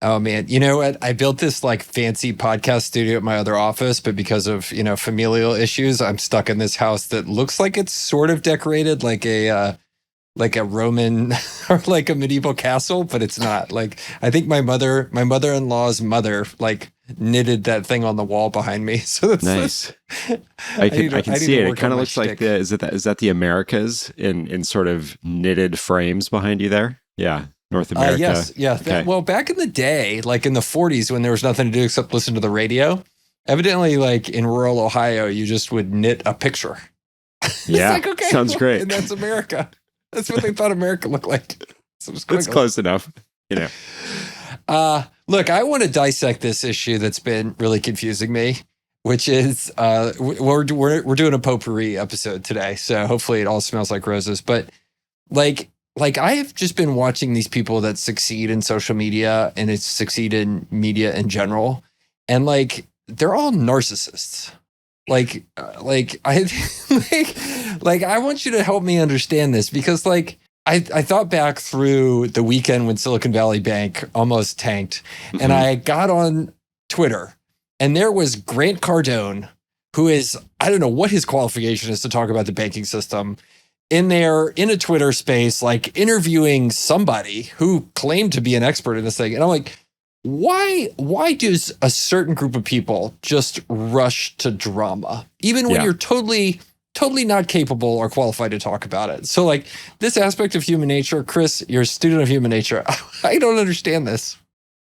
Oh man, you know what? I built this like fancy podcast studio at my other office, but because of, familial issues, I'm stuck in this house that looks like it's sort of decorated like a Roman or like a medieval castle, but it's not. Like I think my mother-in-law's mother like knitted that thing on the wall behind me. So that's nice. I can see it. It kind of looks like is that the Americas in sort of knitted frames behind you there? Yeah. North America. Yes. Yeah. Okay. Well, back in the day, like in the 40s when there was nothing to do except listen to the radio, evidently like in rural Ohio, you just would knit a picture. Yeah. Like, okay, sounds great. And that's America. That's what they thought America looked like. So it's close enough, Look, I want to dissect this issue that's been really confusing me, which is we're doing a potpourri episode today, so hopefully it all smells like roses. But like I have just been watching these people that succeed in social media and it's succeed in media in general, and like they're all narcissists. I I want you to help me understand this because like I thought back through the weekend when Silicon Valley Bank almost tanked, and I got on Twitter, and there was Grant Cardone, who is, I don't know what his qualification is to talk about the banking system, in a Twitter space, like interviewing somebody who claimed to be an expert in this thing. And I'm like, why does a certain group of people just rush to drama, even when you're totally not capable or qualified to talk about it? So like this aspect of human nature, Chris, you're a student of human nature. I don't understand this.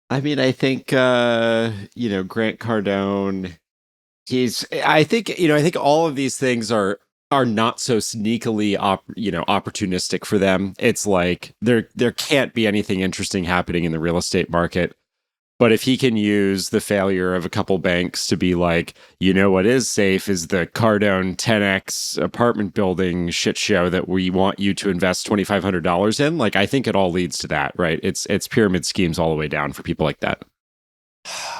I mean, I think, Grant Cardone, I think all of these things are not so sneakily, opportunistic for them. It's like there can't be anything interesting happening in the real estate market. But if he can use the failure of a couple banks to be like, what is safe is the Cardone 10X apartment building shit show that we want you to invest $2,500 in. Like, I think it all leads to that, right? It's pyramid schemes all the way down for people like that.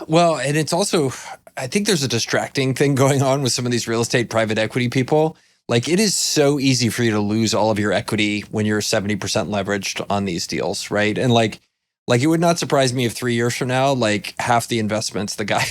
Well, and it's also, I think there's a distracting thing going on with some of these real estate private equity people. Like, it is so easy for you to lose all of your equity when you're 70% leveraged on these deals, right? And like it would not surprise me if 3 years from now, like half the investments that guy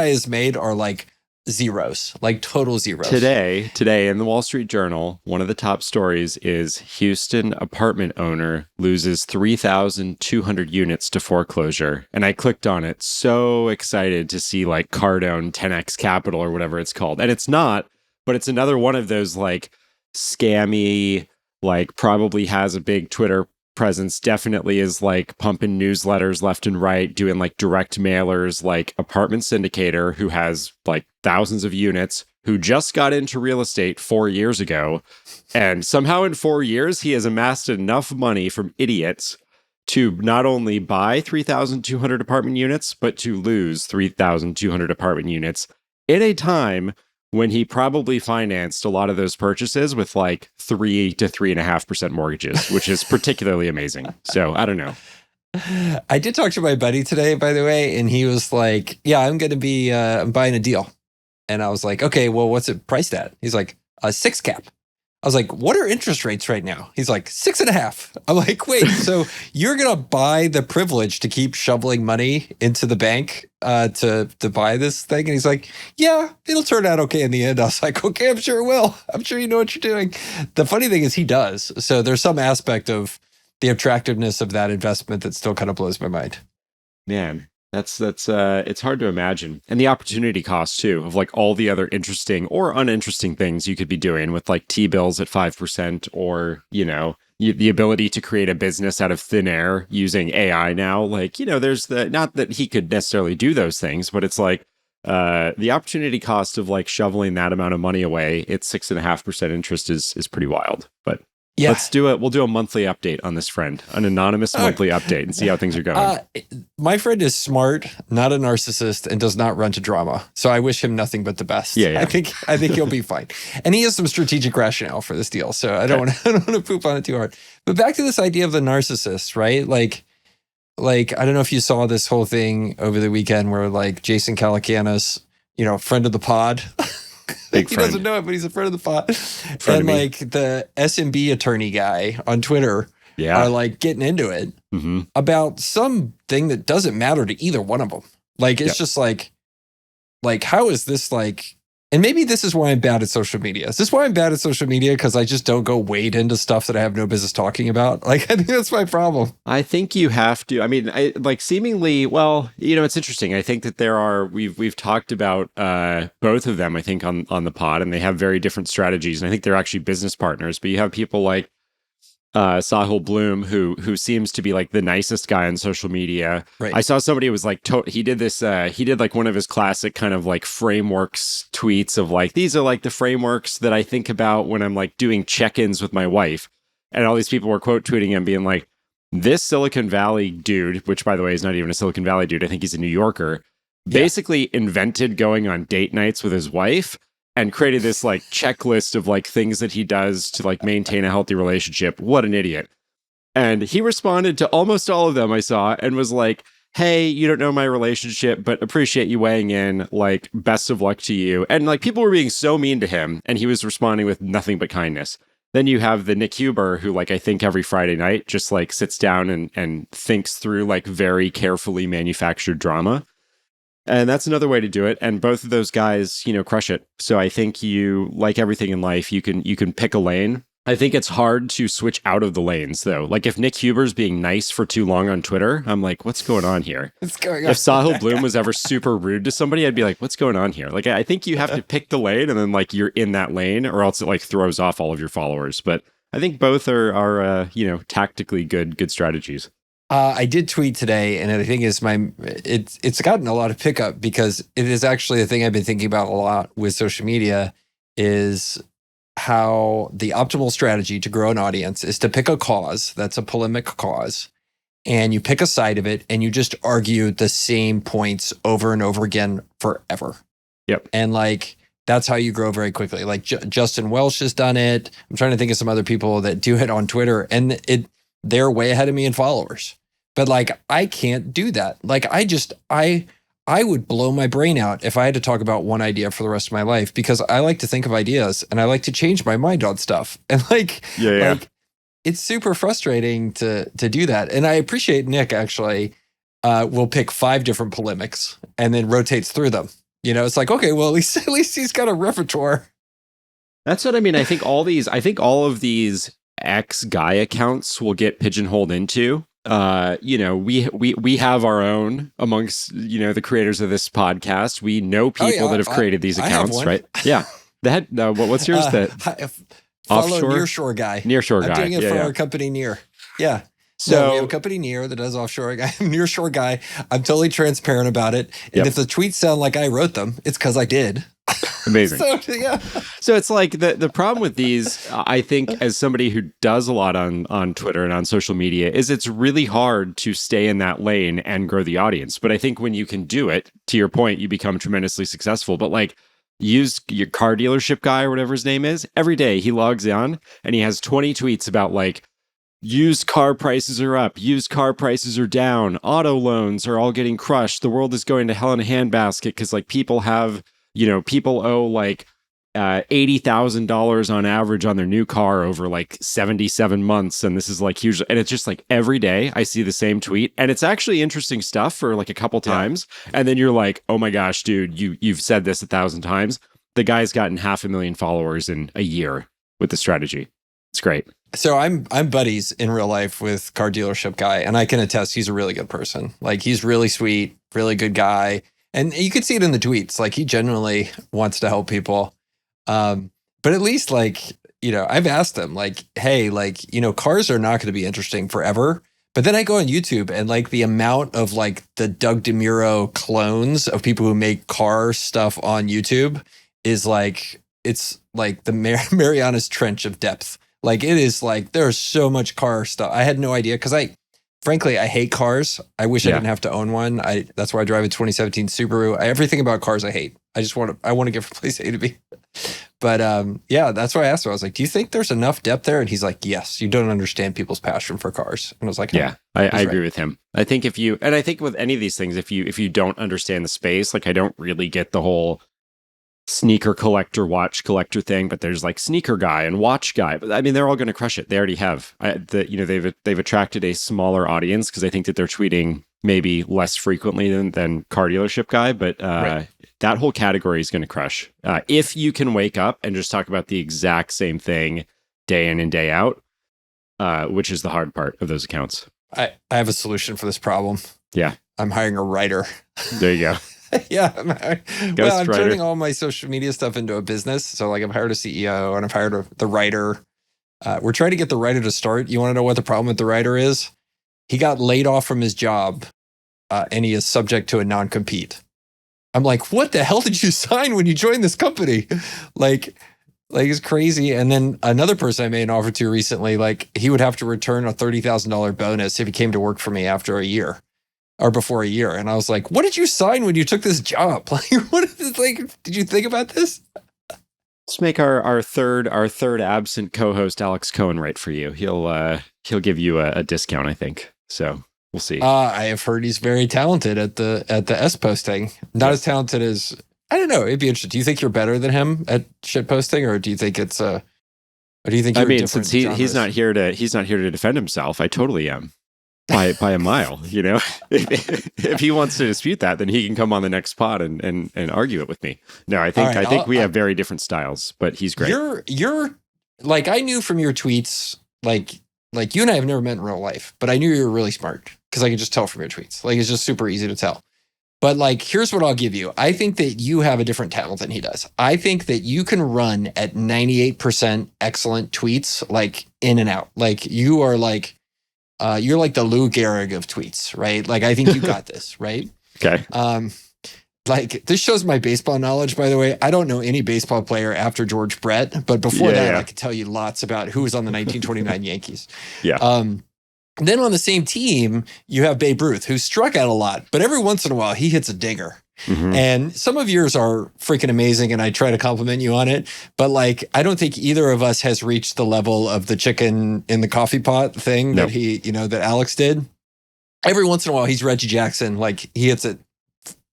has made are like zeros, like total zeros. Today in the Wall Street Journal, one of the top stories is Houston apartment owner loses 3,200 units to foreclosure. And I clicked on it, so excited to see like Cardone 10X Capital or whatever it's called. And it's not, but it's another one of those like scammy, like probably has a big Twitter presence, definitely is like pumping newsletters left and right, doing like direct mailers, like Apartment Syndicator, who has like thousands of units, who just got into real estate 4 years ago. And somehow in 4 years, he has amassed enough money from idiots to not only buy 3,200 apartment units, but to lose 3,200 apartment units in a time when he probably financed a lot of those purchases with like 3 to 3.5% mortgages, which is particularly amazing. So I don't know. I did talk to my buddy today, by the way, and he was like, yeah, I'm going to be I'm buying a deal. And I was like, okay, well, what's it priced at? He's like, a 6 cap. I was like, what are interest rates right now? He's like, 6.5. I'm like, wait, so you're going to buy the privilege to keep shoveling money into the bank to buy this thing? And he's like, yeah, it'll turn out okay in the end. I was like, okay, I'm sure it will. I'm sure you know what you're doing. The funny thing is he does. So there's some aspect of the attractiveness of that investment that still kind of blows my mind. Man, that's it's hard to imagine. And the opportunity cost too of like all the other interesting or uninteresting things you could be doing with like T-bills at 5% or, the ability to create a business out of thin air using AI now. Like, there's not that he could necessarily do those things, but it's like the opportunity cost of like shoveling that amount of money away, it's 6.5% interest is pretty wild. But yeah. We'll do a monthly update on this friend, an anonymous monthly update, and see how things are going. My friend is smart, not a narcissist, and does not run to drama. So I wish him nothing but the best. Yeah. I think he'll be fine. And he has some strategic rationale for this deal. So I don't want to poop on it too hard. But back to this idea of the narcissist, right? Like I don't know if you saw this whole thing over the weekend where like Jason Calacanis, friend of the pod. Big he friend. doesn't know it, but he's a friend of the pod. And like the SMB attorney guy on Twitter Yeah. are like getting into it Mm-hmm. about something that doesn't matter to either one of them. Like, it's just like, how is this like, and maybe this is why I'm bad at social media. Is this why I'm bad at social media? Because I just don't go wade into stuff that I have no business talking about. Like, I think that's my problem. I think you have to. I mean, I like seemingly. Well, it's interesting. I think that there are. We've talked about both of them. I think on the pod, and they have very different strategies. And I think they're actually business partners. But you have people like Sahil Bloom, who seems to be like the nicest guy on social media. Right. I saw somebody who was like, he did this, he did like one of his classic kind of like frameworks tweets of like, these are like the frameworks that I think about when I'm like doing check-ins with my wife. And all these people were quote tweeting him being like, this Silicon Valley dude, which by the way is not even a Silicon Valley dude, I think he's a New Yorker, basically invented going on date nights with his wife and created this like checklist of like things that he does to like maintain a healthy relationship. What an idiot. And he responded to almost all of them I saw and was like, hey, you don't know my relationship, but appreciate you weighing in. Like, best of luck to you. And like people were being so mean to him and he was responding with nothing but kindness. Then you have the Nick Huber who like I think every Friday night just like sits down and thinks through like very carefully manufactured drama. And that's another way to do it. And both of those guys, crush it. So I think you, like everything in life, you can pick a lane. I think it's hard to switch out of the lanes, though. Like if Nick Huber's being nice for too long on Twitter, I'm like, what's going on here? What's going on? If Sahil Bloom was ever super rude to somebody, I'd be like, what's going on here? Like, I think you have to pick the lane and then like you're in that lane or else it like throws off all of your followers. But I think both are tactically good strategies. I did tweet today, and I think it's gotten a lot of pickup because it is actually a thing I've been thinking about a lot with social media is how the optimal strategy to grow an audience is to pick a cause that's a polemic cause, and you pick a side of it, and you just argue the same points over and over again forever. Yep. And like that's how you grow very quickly. Like Justin Welsh has done it. I'm trying to think of some other people that do it on Twitter, and they're way ahead of me in followers. But like, I can't do that. Like, I would blow my brain out if I had to talk about one idea for the rest of my life because I like to think of ideas and I like to change my mind on stuff. And like, it's super frustrating to do that. And I appreciate Nick actually will pick 5 different polemics and then rotates through them. It's like, okay, well, at least he's got a repertoire. That's what I mean. I think all of these ex-guy accounts will get pigeonholed into. We have our own amongst the creators of this podcast. We know people that have created these accounts, right? Yeah. What's yours? Follow Nearshore guy. Nearshore guy. I'm doing it for our company Near. Yeah. So we have a company Near that does offshore guy. Nearshore guy. I'm totally transparent about it. And if the tweets sound like I wrote them, it's because I did. Amazing. So it's like the problem with these, I think, as somebody who does a lot on Twitter and on social media, is it's really hard to stay in that lane and grow the audience. But I think when you can do it, to your point, you become tremendously successful. But like, use your car dealership guy or whatever his name is. Every day he logs on and he has 20 tweets about like, used car prices are up, used car prices are down, auto loans are all getting crushed. The world is going to hell in a handbasket because like people owe like $80,000 on average on their new car over like 77 months. And this is like huge. And it's just like every day I see the same tweet and it's actually interesting stuff for like a couple times. And then you're like, oh my gosh, dude, you've said this 1,000 times. The guy's gotten 500,000 followers in a year with the strategy. It's great. So I'm buddies in real life with car dealership guy, and I can attest he's a really good person. Like he's really sweet, really good guy. And you can see it in the tweets. Like he genuinely wants to help people. But at least like, I've asked him like, hey, like, cars are not going to be interesting forever. But then I go on YouTube and like the amount of like the Doug DeMuro clones of people who make car stuff on YouTube is like, it's like the Marianas Trench of depth. Like it is like, there's so much car stuff. I had no idea because frankly, I hate cars. I wish I didn't have to own one. That's why I drive a 2017 Subaru. Everything about cars I hate. I want to get from place A to B. But that's why I asked him. I was like, do you think there's enough depth there? And he's like, yes, you don't understand people's passion for cars. And I was like, I agree with him. I think I think with any of these things, if you don't understand the space, like I don't really get the whole sneaker collector, watch collector thing, but there's like sneaker guy and watch guy. But I mean, they're all going to crush it. They already have. They've attracted a smaller audience because I think that they're tweeting maybe less frequently than car dealership guy. But Right. that whole category is going to crush. If you can wake up and just talk about the exact same thing day in and day out, which is the hard part of those accounts. I have a solution for this problem. Yeah. I'm hiring a writer. There you go. Yeah. I'm turning all my social media stuff into a business. So like I've hired a CEO and I've hired the writer. We're trying to get the writer to start. You want to know what the problem with the writer is? He got laid off from his job and he is subject to a non-compete. I'm like, what the hell did you sign when you joined this company? Like it's crazy. And then another person I made an offer to recently, like he would have to return a $30,000 bonus if he came to work for me after a year. Or before a year. And I was like, what did you sign when you took this job? Like, did you think about this? Let's make our third absent co-host Alex Cohen write for you. He'll give you a discount, I think. So we'll see. I have heard he's very talented at the S posting. Not as talented as, I don't know. It'd be interesting. Do you think you're better than him at shit posting, or do you think it's or do you think you're different? Since he's not here to defend himself, I totally am. By a mile, you know. If he wants to dispute that, then he can come on the next pod and argue it with me. No, I think we have very different styles, but he's great. You're like, I knew from your tweets, like you and I have never met in real life, but I knew you were really smart because I could just tell from your tweets. Like it's just super easy to tell. But like, here's what I'll give you. I think that you have a different talent than he does. I think that you can run at 98% excellent tweets, like in and out. Like you are like. You're like the Lou Gehrig of tweets, right? Like, I think you got this, right? Okay. Like, this shows my baseball knowledge, by the way. I don't know any baseball player after George Brett, but before that, I could tell you lots about who was on the 1929 Yankees. Yeah. Then on the same team, you have Babe Ruth, who struck out a lot, but every once in a while, he hits a dinger. Mm-hmm. And some of yours are freaking amazing, and I try to compliment you on it. But like, I don't think either of us has reached the level of the chicken in the coffee pot thing that that Alex did. Every once in a while, he's Reggie Jackson. Like he hits it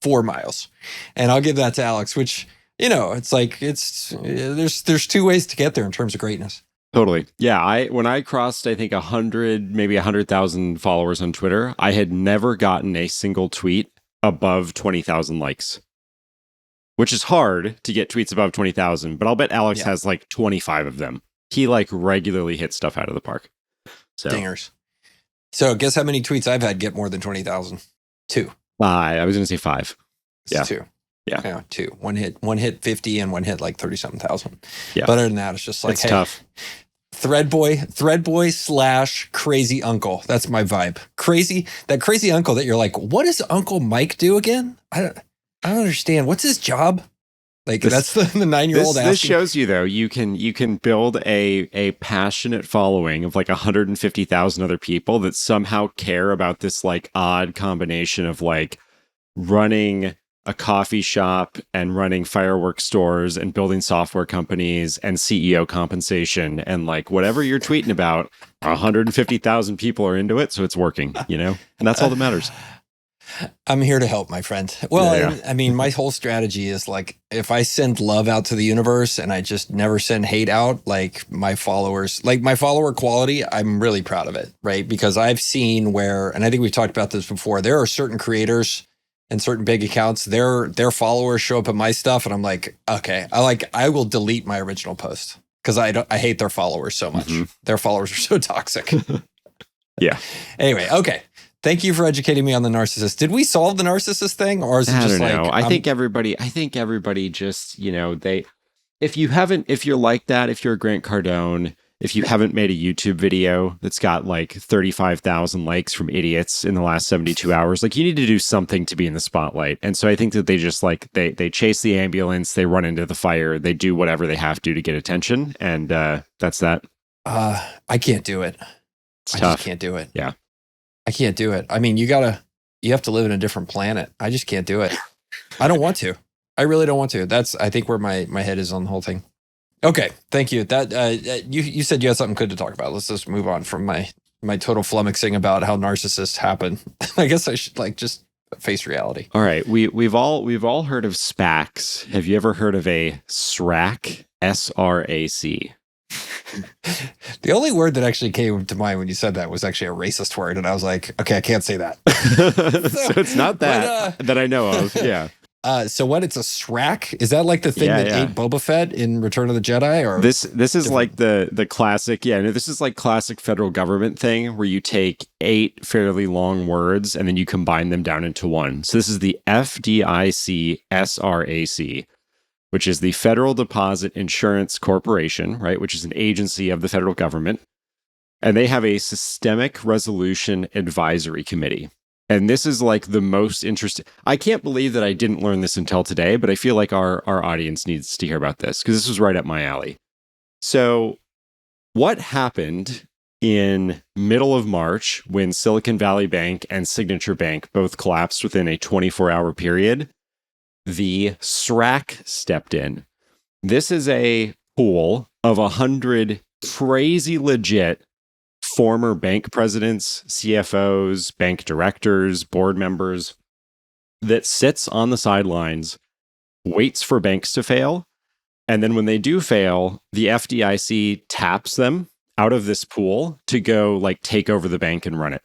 4 miles, and I'll give that to Alex. Which it's like there's 2 ways to get there in terms of greatness. Totally. Yeah. When I crossed, I think 100,000 followers on Twitter, I had never gotten a single tweet above 20,000 likes, which is hard to get tweets above 20,000, but I'll bet Alex has like 25 of them. He like regularly hits stuff out of the park. So dingers. So guess how many tweets I've had get more than 20,000? 2. I was going to say 5. It's 2. Yeah. 2. One hit 50 and one hit like 30-something thousand. Yeah. But other than that, it's just like, it's tough. Thread boy / crazy uncle. That's my vibe. That crazy uncle that you're like, what does Uncle Mike do again? I don't understand. What's his job? Like that's the 9-year-old. This shows you though, you can build a passionate following of like 150,000 other people that somehow care about this like odd combination of like running a coffee shop and running fireworks stores and building software companies and CEO compensation and like whatever you're tweeting about, 150,000 people are into it. So it's working, and that's all that matters. I'm here to help, my friend. Well, I mean, my whole strategy is like, if I send love out to the universe and I just never send hate out, like my follower quality, I'm really proud of it, right? Because I've seen where, and I think we've talked about this before, there are certain creators and certain big accounts, their followers show up in my stuff, and I'm like, okay, I will delete my original post because I hate their followers so much. Mm-hmm. Their followers are so toxic. Yeah. Anyway, okay. Thank you for educating me on the narcissist. Did we solve the narcissist thing, or is it just like? I think everybody just if you're like that, if you're a Grant Cardone. If you haven't made a YouTube video that's got like 35,000 likes from idiots in the last 72 hours, like you need to do something to be in the spotlight. And so I think that they just like, they chase the ambulance, they run into the fire, they do whatever they have to get attention. And that's that. I can't do it. I just can't do it. Yeah. I can't do it. I mean, you have to live in a different planet. I just can't do it. I don't want to. I really don't want to. That's, I think, where my head is on the whole thing. Okay, thank you. That you said you had something good to talk about. Let's just move on from my total flummoxing about how narcissists happen. I guess I should like just face reality. All right, we've all heard of SPACs. Have you ever heard of a SRAC? SRAC. The only word that actually came to mind when you said that was actually a racist word, and I was like, okay, I can't say that. So it's not that that I know of. Yeah. So what? It's a SRAC? Is that like the thing that ate Boba Fett in Return of the Jedi? Or this is like the classic. Yeah, no, this is like classic federal government thing where you take 8 fairly long words and then you combine them down into one. So this is the FDIC SRAC, which is the Federal Deposit Insurance Corporation, right? Which is an agency of the federal government. And they have a Systemic Resolution Advisory Committee. And this is like the most interesting. I can't believe that I didn't learn this until today, but I feel like our audience needs to hear about this because this was right up my alley. So what happened in middle of March when Silicon Valley Bank and Signature Bank both collapsed within a 24-hour period? The SRAC stepped in. This is a pool of 100 crazy legit former bank presidents, CFOs, bank directors, board members that sits on the sidelines, waits for banks to fail. And then when they do fail, the FDIC taps them out of this pool to go like take over the bank and run it.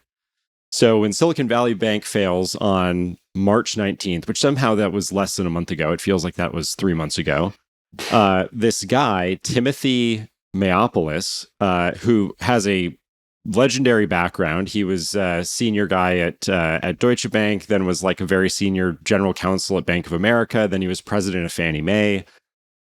So when Silicon Valley Bank fails on March 19th, which somehow that was less than a month ago, it feels like that was 3 months ago, this guy, Timothy Mayopoulos, who has a legendary background. He was a senior guy at Deutsche Bank, then was like a very senior general counsel at Bank of America. Then he was president of Fannie Mae.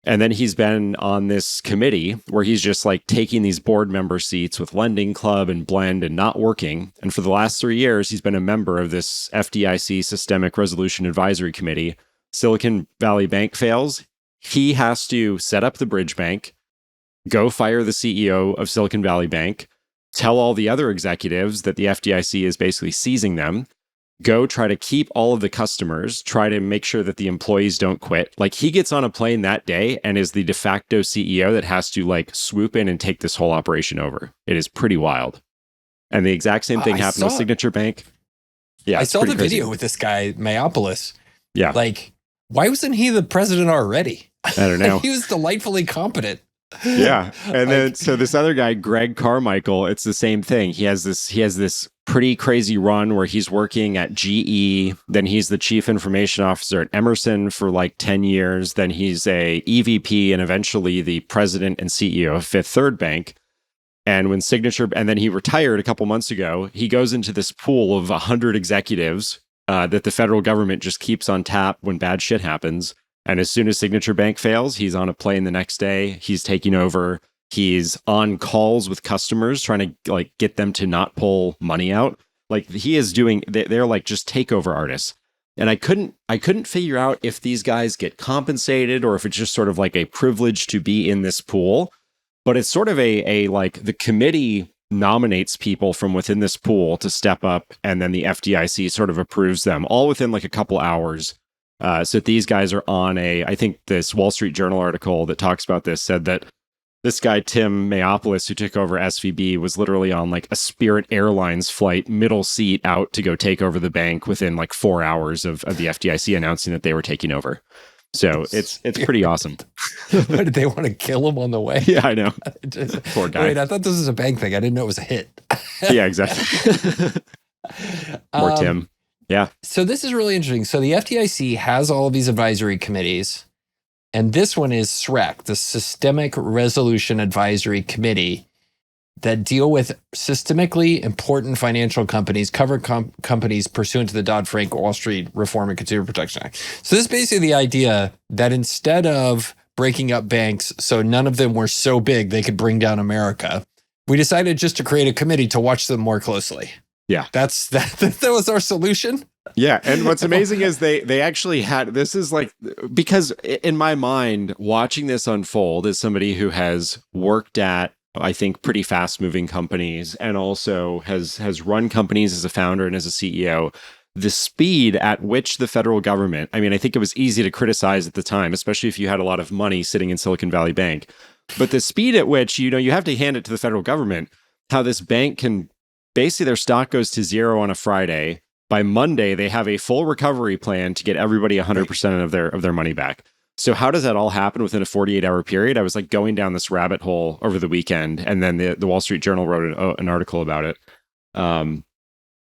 And then he's been on this committee where he's just like taking these board member seats with Lending Club and Blend and not working. And for the last 3 years, he's been a member of this FDIC Systemic Resolution Advisory Committee. Silicon Valley Bank fails. He has to set up the bridge bank, go fire the CEO of Silicon Valley Bank, tell all the other executives that the FDIC is basically seizing them, go try to keep all of the customers, try to make sure that the employees don't quit. Like he gets on a plane that day and is the de facto CEO that has to like swoop in and take this whole operation over. It is pretty wild. And the exact same thing happened with Signature Bank. Yeah, I saw the video with this guy, Mayopoulos. Yeah. Like, why wasn't he the president already? I don't know. He was delightfully competent. Yeah. And then so this other guy, Greg Carmichael, it's the same thing. He has this pretty crazy run where he's working at GE, then he's the chief information officer at Emerson for like 10 years, then he's a EVP and eventually the president and CEO of Fifth Third Bank. And when Signature, and then he retired a couple months ago, he goes into this pool of 100 executives that the federal government just keeps on tap when bad shit happens. And as soon as Signature Bank fails, he's on a plane the next day. He's taking over. He's on calls with customers trying to like get them to not pull money out. Like he is doing, they're like just takeover artists. And I couldn't figure out if these guys get compensated or if it's just sort of like a privilege to be in this pool. But it's sort of a like the committee nominates people from within this pool to step up, and then the FDIC sort of approves them all within like a couple hours. So these guys are on I think this Wall Street Journal article that talks about this said that this guy, Tim Mayopoulos, who took over SVB, was literally on like a Spirit Airlines flight, middle seat out to go take over the bank within like 4 hours of the FDIC announcing that they were taking over. So it's pretty awesome. What, did they want to kill him on the way? Yeah, I know. Poor guy. Wait, I thought this was a bank thing. I didn't know it was a hit. Yeah, exactly. Poor Tim. Yeah. So this is really interesting. So the FDIC has all of these advisory committees, and this one is SRAC, the Systemic Resolution Advisory Committee, that deal with systemically important financial companies, covered companies pursuant to the Dodd-Frank Wall Street Reform and Consumer Protection Act. So this is basically the idea that instead of breaking up banks so none of them were so big they could bring down America, we decided just to create a committee to watch them more closely. Yeah. That was our solution. Yeah. And what's amazing is they actually had, this is like, because in my mind, watching this unfold as somebody who has worked at, I think, pretty fast moving companies and also has run companies as a founder and as a CEO, the speed at which the federal government, I mean, I think it was easy to criticize at the time, especially if you had a lot of money sitting in Silicon Valley Bank, but the speed at which, you have to hand it to the federal government, how this bank can basically their stock goes to zero on a Friday. By Monday, they have a full recovery plan to get everybody 100% of their money back. So how does that all happen within a 48-hour period? I was like going down this rabbit hole over the weekend, and then the Wall Street Journal wrote an article about it.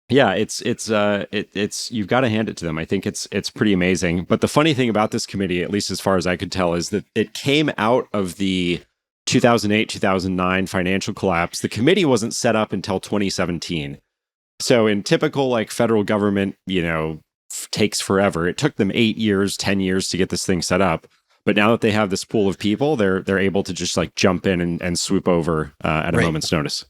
Yeah, it's you've got to hand it to them. I think it's pretty amazing. But the funny thing about this committee, at least as far as I could tell, is that it came out of the 2008-2009 financial collapse. The committee wasn't set up until 2017. So in typical like federal government, takes forever. It took them 8 years, 10 years to get this thing set up. But now that they have this pool of people, they're able to just like jump in and swoop over at a moment's notice.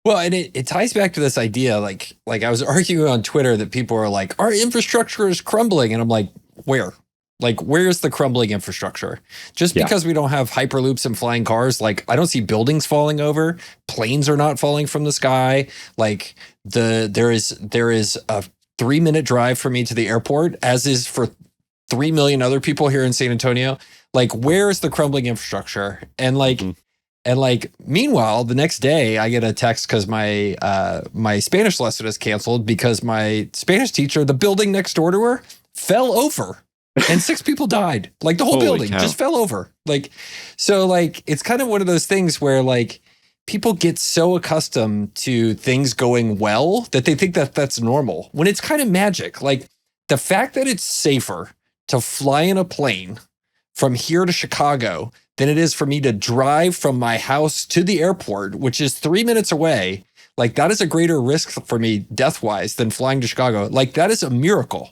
Well, and it ties back to this idea, like I was arguing on Twitter that people are like, our infrastructure is crumbling. And I'm like, where? Like, where's the crumbling infrastructure? Just because we don't have hyperloops and flying cars, like I don't see buildings falling over. Planes are not falling from the sky. Like there is a 3-minute drive for me to the airport, as is for 3 million other people here in San Antonio. Like, where is the crumbling infrastructure? And like, meanwhile, the next day I get a text because my Spanish lesson is canceled because my Spanish teacher, the building next door to her, fell over and 6 people died. Like the whole building just fell over. Like, so like, it's kind of one of those things where like people get so accustomed to things going well that they think that that's normal when it's kind of magic. Like the fact that it's safer to fly in a plane from here to Chicago than it is for me to drive from my house to the airport, which is 3 minutes away. Like that is a greater risk for me death-wise than flying to Chicago. Like that is a miracle.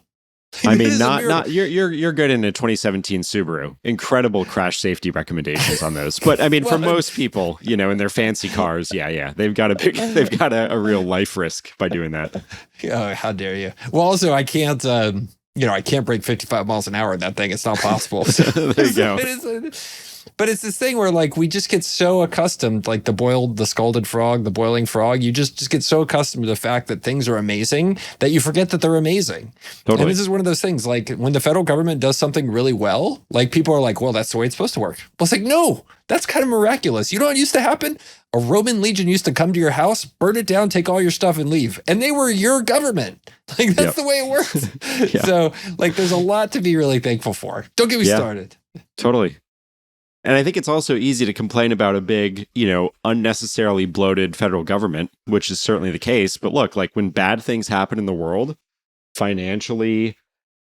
I mean, not you're good in a 2017 Subaru. Incredible crash safety recommendations on those. But I mean, for most people, in their fancy cars, they've got a real life risk by doing that. Oh, how dare you? Well, also I can't I can't break 55 miles an hour in that thing. It's not possible. So, there you go. But it's this thing where like we just get so accustomed, like the scalded frog, the boiling frog. You just get so accustomed to the fact that things are amazing that you forget that they're amazing. Totally. And this is one of those things, like when the federal government does something really well, like people are like, well, that's the way it's supposed to work. Well, it's like, no, that's kind of miraculous. You know what used to happen? A Roman legion used to come to your house, burn it down, take all your stuff and leave. And they were your government. Like that's the way it works. So like there's a lot to be really thankful for. Don't get me started. Totally. And I think it's also easy to complain about a big, unnecessarily bloated federal government, which is certainly the case. But look, like when bad things happen in the world, financially,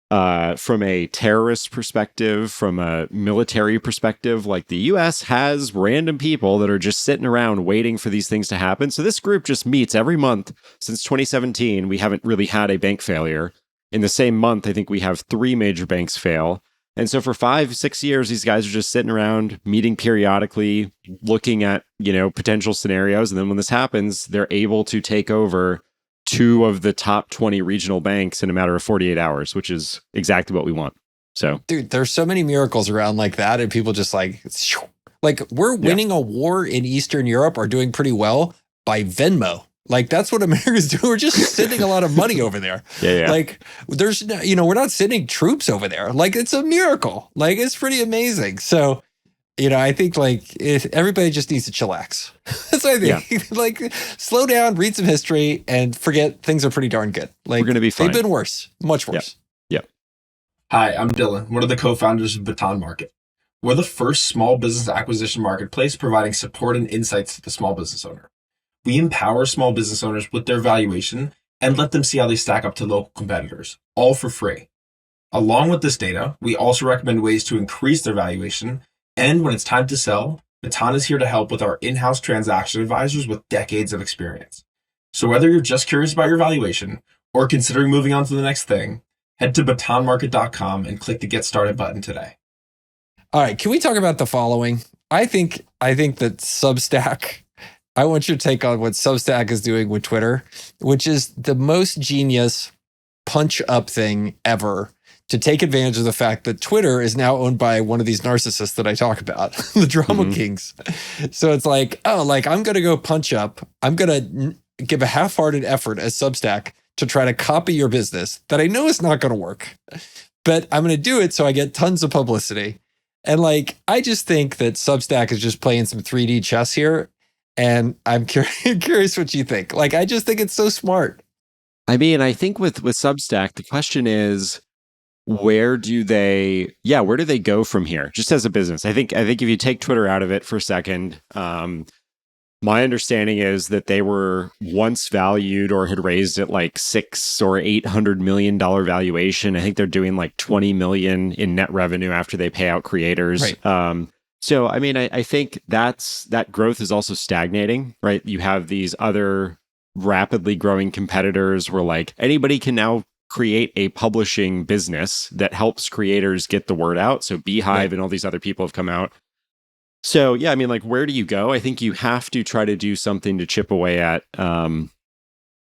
from a terrorist perspective, from a military perspective, like the US has random people that are just sitting around waiting for these things to happen. So this group just meets every month since 2017. We haven't really had a bank failure. In the same month, I think we have 3 major banks fail. And so for 5-6 years, these guys are just sitting around, meeting periodically, looking at, potential scenarios. And then when this happens, they're able to take over 2 of the top 20 regional banks in a matter of 48 hours, which is exactly what we want. So, dude, there's so many miracles around like that. And people just like we're winning a war in Eastern Europe or doing pretty well by Venmo. Like that's what America's doing. We're just sending a lot of money over there. Like there's, we're not sending troops over there. Like it's a miracle. Like it's pretty amazing. So, I think like everybody just needs to chillax. That's what I think. Like slow down, read some history, and forget things are pretty darn good. Like we're gonna be fine. They've been worse, much worse. Yep. Hi, I'm Dylan, one of the co-founders of Baton Market. We're the first small business acquisition marketplace providing support and insights to the small business owner. We empower small business owners with their valuation and let them see how they stack up to local competitors, all for free. Along with this data, we also recommend ways to increase their valuation. And when it's time to sell, Baton is here to help with our in-house transaction advisors with decades of experience. So whether you're just curious about your valuation or considering moving on to the next thing, head to batonmarket.com and click the Get Started button today. All right, can we talk about the following? I think that Substack, I want your take on what Substack is doing with Twitter, which is the most genius punch up thing ever to take advantage of the fact that Twitter is now owned by one of these narcissists that I talk about, the drama kings. So it's like, I'm going to go punch up. I'm going to give a half-hearted effort as Substack to try to copy your business that I know is not going to work, but I'm going to do it so I get tons of publicity. And I just think that Substack is just playing some 3D chess here. And I'm curious what you think. I just think it's so smart. I mean, I think with Substack, the question is, where do they go from here? Just as a business, I think if you take Twitter out of it for a second, my understanding is that they were once valued or had raised at like $600 or $800 million valuation. I think they're doing like 20 million in net revenue after they pay out creators. Right. So, I mean, I think that growth is also stagnating, right? You have these other rapidly growing competitors where like anybody can now create a publishing business that helps creators get the word out. So Beehive and all these other people have come out. So yeah, I mean, like, where do you go? I think you have to try to do something to chip away at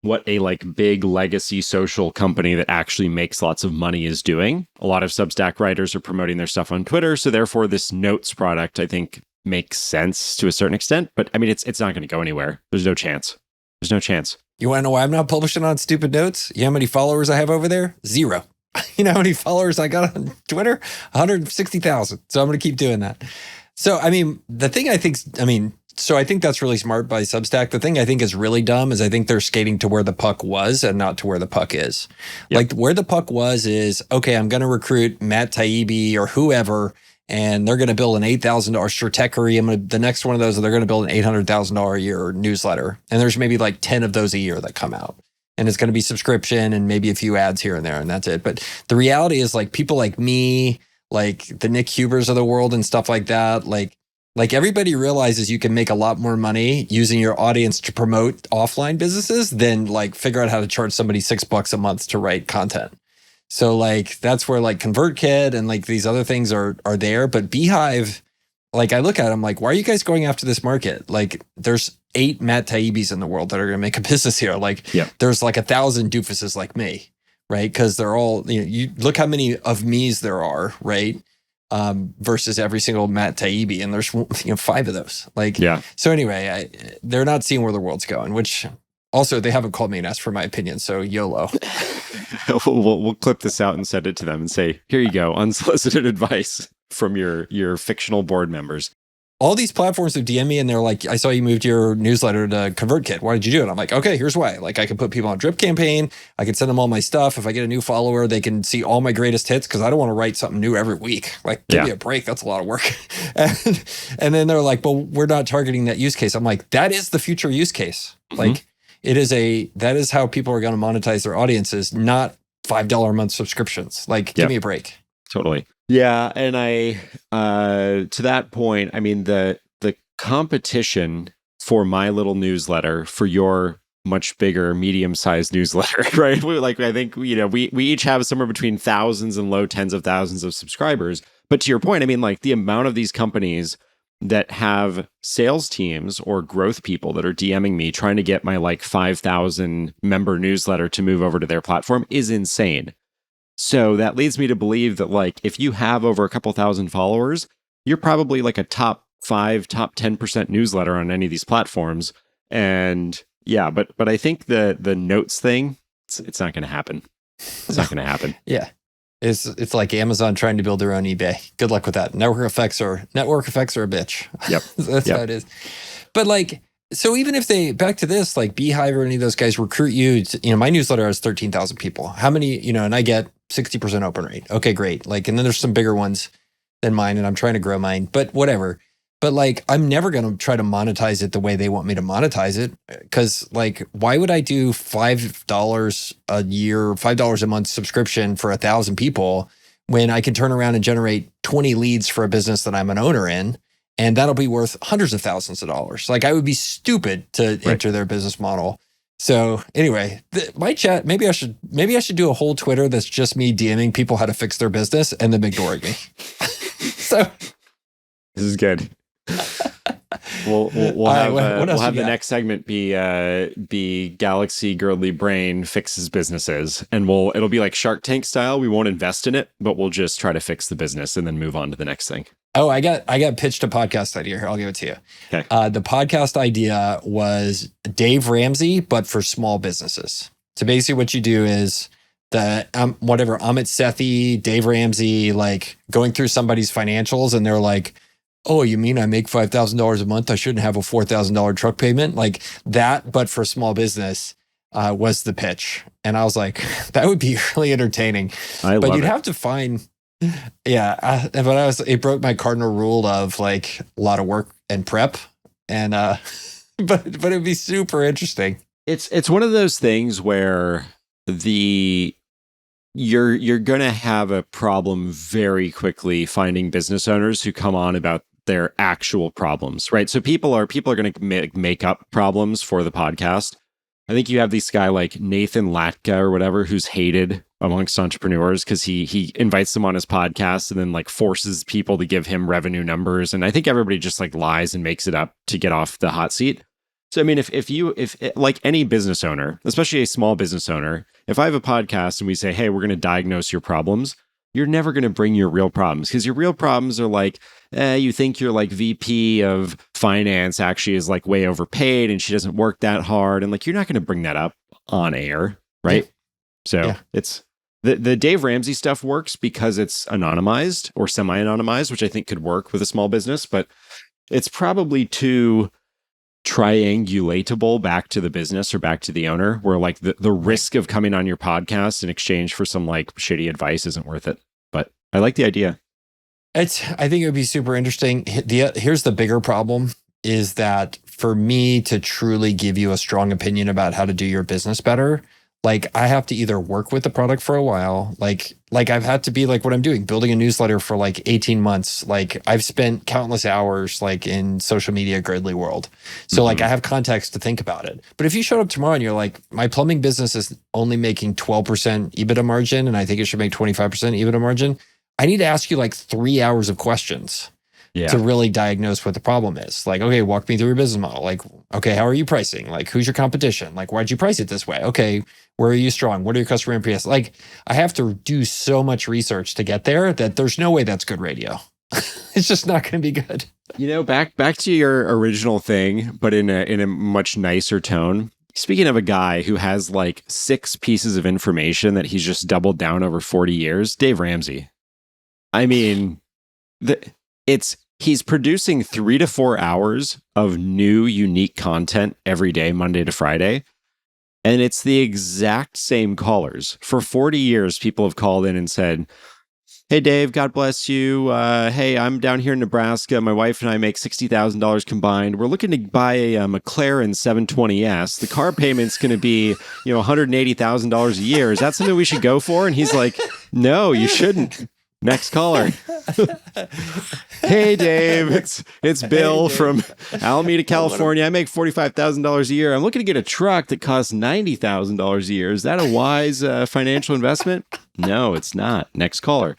what a like big legacy social company that actually makes lots of money is doing. A lot of Substack writers are promoting their stuff on Twitter, so therefore this notes product I think makes sense to a certain extent. But I mean, it's not going to go anywhere. There's no chance. There's no chance. You want to know why I'm not publishing on Stupid Notes? You know how many followers I have over there? 0. You know how many followers I got on Twitter? 160,000. So I'm going to keep doing that. So, I mean, the thing I think that's really smart by Substack. The thing I think is really dumb is I think they're skating to where the puck was and not to where the puck is. Yep. Like where the puck was is, okay, I'm going to recruit Matt Taibbi or whoever, and they're going to build an $8,000 Stratechery. The next one of those, they're going to build an $800,000 a year newsletter. And there's maybe like 10 of those a year that come out. And it's going to be subscription and maybe a few ads here and there, and that's it. But the reality is like people like me, like the Nick Hubers of the world and stuff like that, like everybody realizes you can make a lot more money using your audience to promote offline businesses than like figure out how to charge somebody $6 a month to write content. So like that's where like ConvertKit and like these other things are there. But Beehive, like I look at them like, why are you guys going after this market? Like there's 8 Matt Taibbis in the world that are going to make a business here. Like there's like 1,000 doofuses like me. Right. Because they're all, you look how many of me's there are, right? Versus every single Matt Taibbi. And there's 5 of those. Like, so anyway, they're not seeing where the world's going, which also they haven't called me and asked for my opinion. So YOLO. we'll clip this out and send it to them and say, here you go. Unsolicited advice from your fictional board members. All these platforms have DM me and they're like, I saw you moved your newsletter to ConvertKit. Why did you do it? I'm like, okay, here's why. Like I can put people on Drip Campaign. I can send them all my stuff. If I get a new follower, they can see all my greatest hits because I don't want to write something new every week. Like give me a break. That's a lot of work. and then they're like, well, we're not targeting that use case. I'm like, that is the future use case. Mm-hmm. Like that is how people are going to monetize their audiences, not $5 a month subscriptions. Like give me a break. Totally. Yeah, and to that point, I mean the competition for my little newsletter for your much bigger, medium-sized newsletter, right? I think we each have somewhere between thousands and low tens of thousands of subscribers. But to your point, I mean, like the amount of these companies that have sales teams or growth people that are DMing me trying to get my like 5,000 member newsletter to move over to their platform is insane. So that leads me to believe that like if you have over a couple thousand followers, you're probably like a top 5, top 10% newsletter on any of these platforms. And yeah, but I think the notes thing, it's not going to happen. It's not going to happen. Yeah. It's like Amazon trying to build their own eBay. Good luck with that. Network effects are a bitch. Yep. That's how it is. But like, so even if they, back to this, like Beehive or any of those guys recruit you, my newsletter has 13,000 people. How many, and I get 60% open rate. Okay, great. Like, and then there's some bigger ones than mine and I'm trying to grow mine, but whatever. But like, I'm never going to try to monetize it the way they want me to monetize it. Cause like, why would I do $5 a year, $5 a month subscription for 1,000 people when I can turn around and generate 20 leads for a business that I'm an owner in? And that'll be worth hundreds of thousands of dollars. Like I would be stupid to enter their business model. So anyway, my chat, maybe I should do a whole Twitter that's just me DMing people how to fix their business and them ignoring me. So this is good. We'll have the next segment be Galaxy Girdley Brain fixes businesses, and it'll be like Shark Tank style. We won't invest in it, but we'll just try to fix the business and then move on to the next thing. Oh, I got pitched a podcast idea here. I'll give it to you. Okay. The podcast idea was Dave Ramsey, but for small businesses. So basically what you do is Amit Sethi, Dave Ramsey, like going through somebody's financials and they're like, oh, you mean I make $5,000 a month? I shouldn't have a $4,000 truck payment? Like that, but for small business. was the pitch. And I was like, that would be really entertaining. But you'd have to find, but it broke my cardinal rule of like a lot of work and prep. And, but it'd be super interesting. It's one of those things where you're going to have a problem very quickly finding business owners who come on about their actual problems, right? So people are going to make up problems for the podcast. I think you have this guy like Nathan Latka or whatever, who's hated amongst entrepreneurs because he invites them on his podcast and then like forces people to give him revenue numbers. And I think everybody just like lies and makes it up to get off the hot seat. So, I mean, if like any business owner, especially a small business owner, if I have a podcast and we say, hey, we're going to diagnose your problems, you're never going to bring your real problems, because your real problems are like, you think your like VP of finance actually is like way overpaid and she doesn't work that hard. And like, you're not going to bring that up on air. Right. Yeah. So it's the Dave Ramsey stuff works because it's anonymized or semi-anonymized, which I think could work with a small business, but it's probably too triangulatable back to the business or back to the owner, where like the risk of coming on your podcast in exchange for some like shitty advice isn't worth it. But I like the idea. I think it would be super interesting. Here's the bigger problem is that for me to truly give you a strong opinion about how to do your business better, like I have to either work with the product for a while, like I've had to be like what I'm doing, building a newsletter for like 18 months. Like I've spent countless hours like in social media Girdley world. So like I have context to think about it. But if you showed up tomorrow and you're like, my plumbing business is only making 12% EBITDA margin and I think it should make 25% EBITDA margin, I need to ask you like 3 hours of questions to really diagnose what the problem is. Like, okay, walk me through your business model. Like, okay, how are you pricing? Like, who's your competition? Like, why'd you price it this way? Okay, where are you strong? What are your customer NPS? Like, I have to do so much research to get there that there's no way that's good radio. It's just not going to be good. You know, back to your original thing, but in a much nicer tone. Speaking of a guy who has like 6 pieces of information that he's just doubled down over 40 years, Dave Ramsey. I mean, he's producing 3 to 4 hours of new, unique content every day, Monday to Friday. And it's the exact same callers. For 40 years, people have called in and said, hey, Dave, God bless you. Hey, I'm down here in Nebraska. My wife and I make $60,000 combined. We're looking to buy a McLaren 720S. The car payment's going to be, $180,000 a year. Is that something we should go for? And he's like, no, you shouldn't. Next caller. Hey, Dave, it's Bill from Alameda, California. I make $45,000 a year. I'm looking to get a truck that costs $90,000 a year. Is that a wise financial investment? No, it's not. Next caller.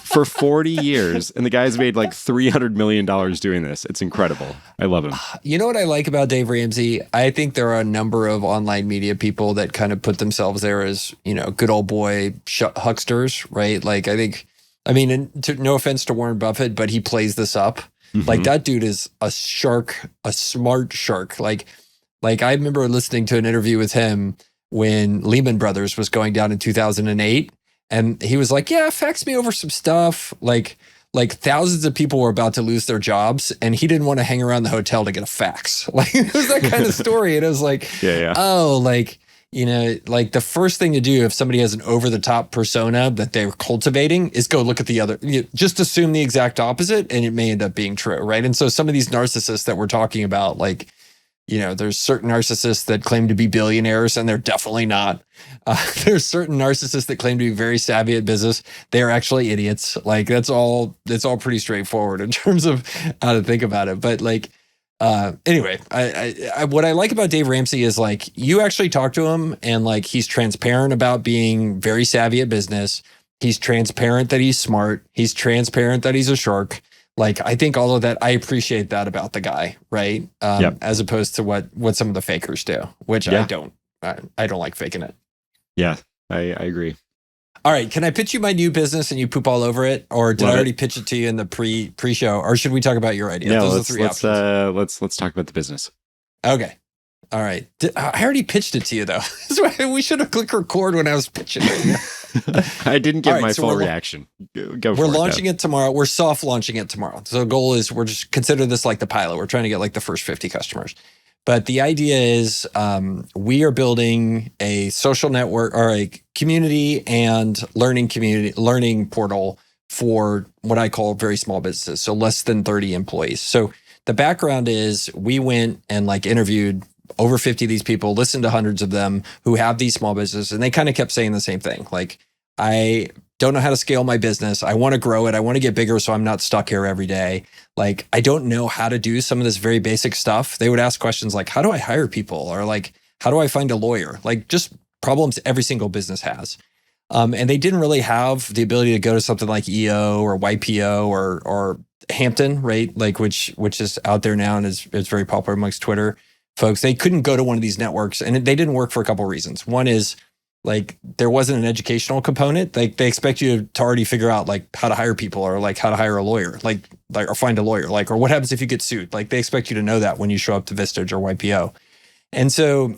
For 40 years, and the guy's made like $300 million doing this. It's incredible. I love him. You know what I like about Dave Ramsey? I think there are a number of online media people that kind of put themselves there as, good old boy hucksters, right? Like no offense to Warren Buffett, but he plays this up. Mm-hmm. Like that dude is a shark, a smart shark. Like I remember listening to an interview with him when Lehman Brothers was going down in 2008. And he was like, yeah, fax me over some stuff. Like thousands of people were about to lose their jobs and he didn't want to hang around the hotel to get a fax. Like it was that kind of story. And it was like, like the first thing to do if somebody has an over the top persona that they're cultivating is go look at the other, just assume the exact opposite and it may end up being true. Right. And so some of these narcissists that we're talking about, like, there's certain narcissists that claim to be billionaires and they're definitely not. There's certain narcissists that claim to be very savvy at business. They're actually idiots. Like that's all pretty straightforward in terms of how to think about it. But like, anyway, I what I like about Dave Ramsey is like, you actually talk to him and like, he's transparent about being very savvy at business. He's transparent that he's smart. He's transparent that he's a shark. Like, I think all of that, I appreciate that about the guy, right? As opposed to what some of the fakers do, which I don't like faking it. Yeah, I agree. All right. Can I pitch you my new business and you poop all over it? Or did I already pitch it to you in the pre-show? Or should we talk about your idea? No, Those are 3 options. Let's talk about the business. Okay. All right. I already pitched it to you, though. We should have clicked record when I was pitching it. I didn't give my full reaction. We're launching it tomorrow. We're soft launching it tomorrow. So the goal is we're just consider this like the pilot. We're trying to get like the first 50 customers. But the idea is we are building a social network or a community and learning portal for what I call very small businesses, so less than 30 employees. So the background is we went and like interviewed over 50 of these people, listened to hundreds of them who have these small businesses, and they kind of kept saying the same thing. Like, I don't know how to scale my business. I want to grow it. I want to get bigger so I'm not stuck here every day. Like, I don't know how to do some of this very basic stuff. They would ask questions like, how do I hire people? Or like, how do I find a lawyer? Like, just problems every single business has. And they didn't really have the ability to go to something like EO or YPO or Hampton, right? Like, which is out there now and is very popular amongst Twitter folks. They couldn't go to one of these networks, and they didn't work for a couple of reasons. One is like there wasn't an educational component. Like, they expect you to already figure out like how to hire people or like how to hire a lawyer, like or find a lawyer, like, or what happens if you get sued. Like, they expect you to know that when you show up to Vistage or YPO. And so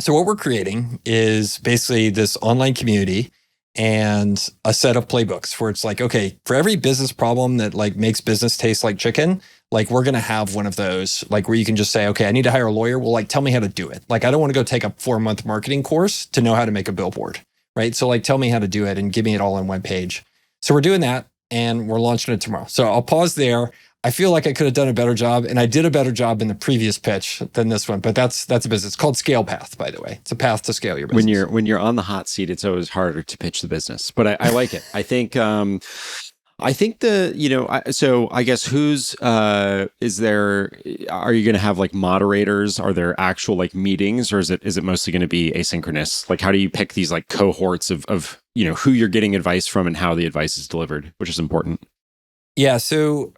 what we're creating is basically this online community and a set of playbooks where it's like, okay, for every business problem that like makes business taste like chicken, like we're going to have one of those, like where you can just say, okay, I need to hire a lawyer. Well, like, tell me how to do it. Like, I don't want to go take a 4-month marketing course to know how to make a billboard, right? So like, tell me how to do it and give me it all on one page. So we're doing that and we're launching it tomorrow. So I'll pause there. I feel like I could have done a better job, and I did a better job in the previous pitch than this one, but that's a business. It's called Scale Path, by the way. It's a path to scale your business. When you're on the hot seat, it's always harder to pitch the business, but I like it. I think so I guess are you going to have like moderators? Are there actual like meetings, or is it mostly going to be asynchronous? Like, how do you pick these like cohorts of who you're getting advice from and how the advice is delivered, which is important? Yeah. So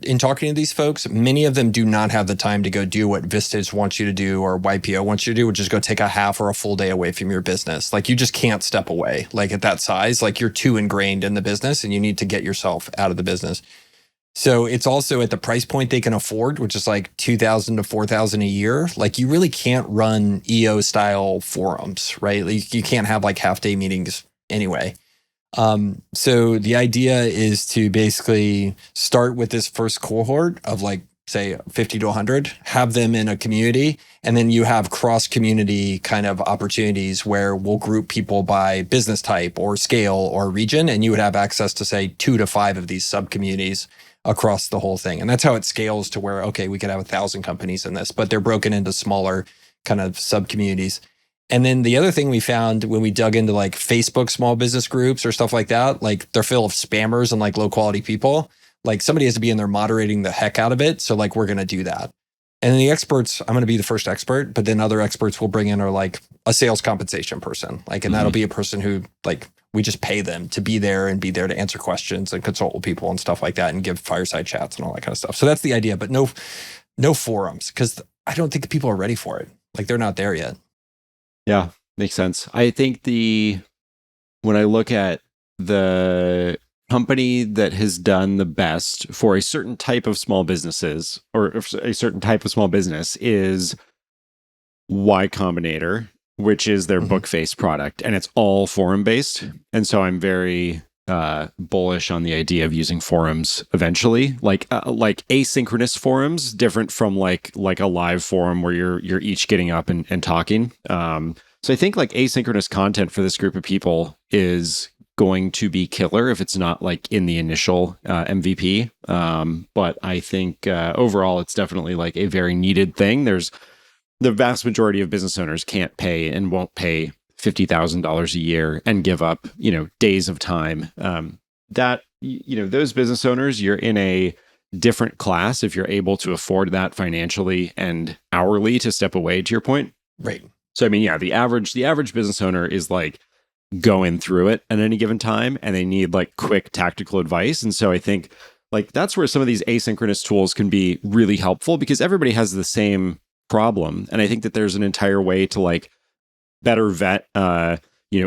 in talking to these folks, many of them do not have the time to go do what Vistage wants you to do or YPO wants you to do, which is go take a half or a full day away from your business. Like, you just can't step away. Like, at that size, like, you're too ingrained in the business and you need to get yourself out of the business. So it's also at the price point they can afford, which is like $2,000 to $4,000 a year. Like, you really can't run EO style forums, right? Like, you can't have like half day meetings anyway. So the idea is to basically start with this first cohort of like, say 50 to 100, have them in a community, and then you have cross community kind of opportunities where we'll group people by business type or scale or region. And you would have access to say 2 to 5 of these sub communities across the whole thing. And that's how it scales to where, okay, we could have 1,000 companies in this, but they're broken into smaller kind of sub communities. And then the other thing we found when we dug into like Facebook small business groups or stuff like that, like they're full of spammers and like low quality people. Like, somebody has to be in there moderating the heck out of it. So like, we're going to do that. And then the experts, I'm going to be the first expert, but then other experts we'll bring in are like a sales compensation person. Like, and that'll be a person who like, we just pay them to be there and be there to answer questions and consult with people and stuff like that and give fireside chats and all that kind of stuff. So that's the idea, but no forums, because I don't think people are ready for it. Like, they're not there yet. Yeah, makes sense. I think when I look at the company that has done the best for a certain type of small businesses or a certain type of small business is Y Combinator, which is their Bookface product, and it's all forum based. And so I'm very bullish on the idea of using forums eventually, like asynchronous forums, different from like a live forum where you're each getting up and talking. So I think like asynchronous content for this group of people is going to be killer if it's not like in the initial MVP. But I think overall it's definitely like a very needed thing. There's the vast majority of business owners can't pay and won't pay $50,000 a year and give up, days of time. Those business owners, you're in a different class if you're able to afford that financially and hourly, to step away, to your point. Right. So, I mean, yeah, the average business owner is like going through it at any given time, and they need like quick tactical advice. And so I think like that's where some of these asynchronous tools can be really helpful, because everybody has the same problem. And I think that there's an entire way to like better vet,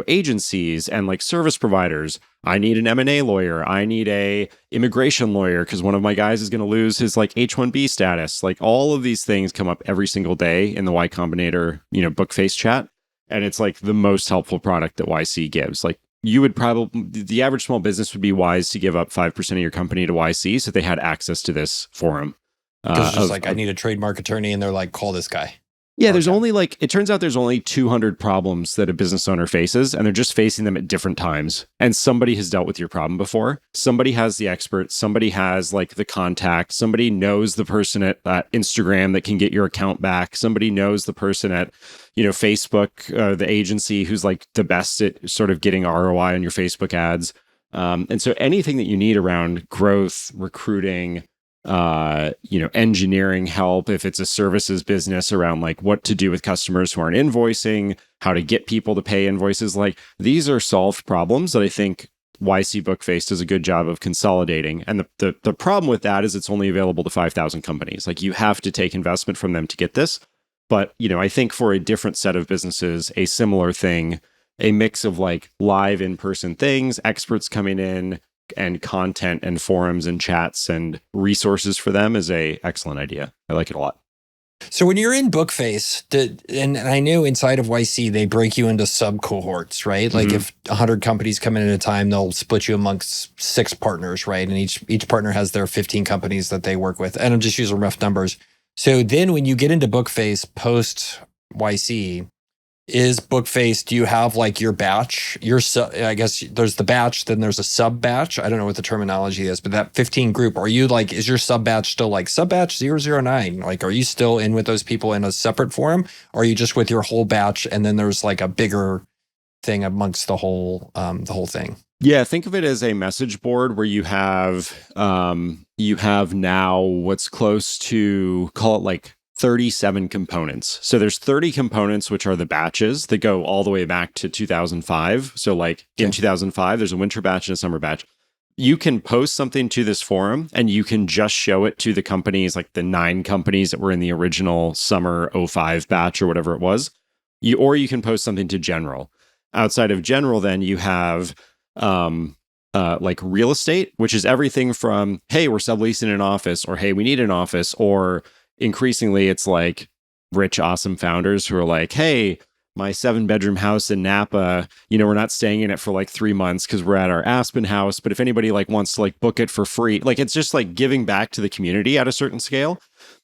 agencies and like service providers. I need an M&A lawyer. I need a immigration lawyer because one of my guys is going to lose his like H-1B status. Like, all of these things come up every single day in the Y Combinator, Bookface chat. And it's like the most helpful product that YC gives. Like, you would probably, the average small business would be wise to give up 5% of your company to YC so they had access to this forum. Because it's just like, I need a trademark attorney, and they're like, call this guy. Yeah, there's only it turns out there's only 200 problems that a business owner faces, and they're just facing them at different times. And somebody has dealt with your problem before. Somebody has the expert. Somebody has like the contact. Somebody knows the person at Instagram that can get your account back. Somebody knows the person at, Facebook, the agency who's like the best at sort of getting ROI on your Facebook ads. And so anything that you need around growth, recruiting, engineering help, if it's a services business around like what to do with customers who aren't invoicing, how to get people to pay invoices, like these are solved problems that I think YC Bookface does a good job of consolidating. And the problem with that is it's only available to 5,000 companies. Like you have to take investment from them to get this. But, I think for a different set of businesses, a similar thing, a mix of like live in-person things, experts coming in, and content and forums and chats and resources for them is a excellent idea. I like it a lot. So when you're in Bookface, and I know inside of YC, they break you into sub cohorts, right? Like if 100 companies come in at a time, they'll split you amongst 6 partners, right? And each partner has their 15 companies that they work with. And I'm just using rough numbers. So then when you get into Bookface post YC, is Bookface, do you have like your batch? I guess there's the batch, then there's a sub batch. I don't know what the terminology is, but that 15 group, are you like, is your sub batch still like sub batch 009? Like, are you still in with those people in a separate forum? Or are you just with your whole batch and then there's like a bigger thing amongst the whole thing? Yeah, think of it as a message board where you have now what's close to, call it like 37 components. So there's 30 components, which are the batches that go all the way back to 2005. So like in 2005, there's a winter batch and a summer batch. You can post something to this forum and you can just show it to the companies, like the 9 companies that were in the original summer 05 batch or whatever it was. Or you can post something to general. Outside of general, then you have like real estate, which is everything from, hey, we're subleasing an office, or hey, we need an office, or increasingly, it's like rich, awesome founders who are like, hey, my 7-bedroom house in Napa, we're not staying in it for like 3 months because we're at our Aspen house. But if anybody like wants to like book it for free, like it's just like giving back to the community at a certain scale.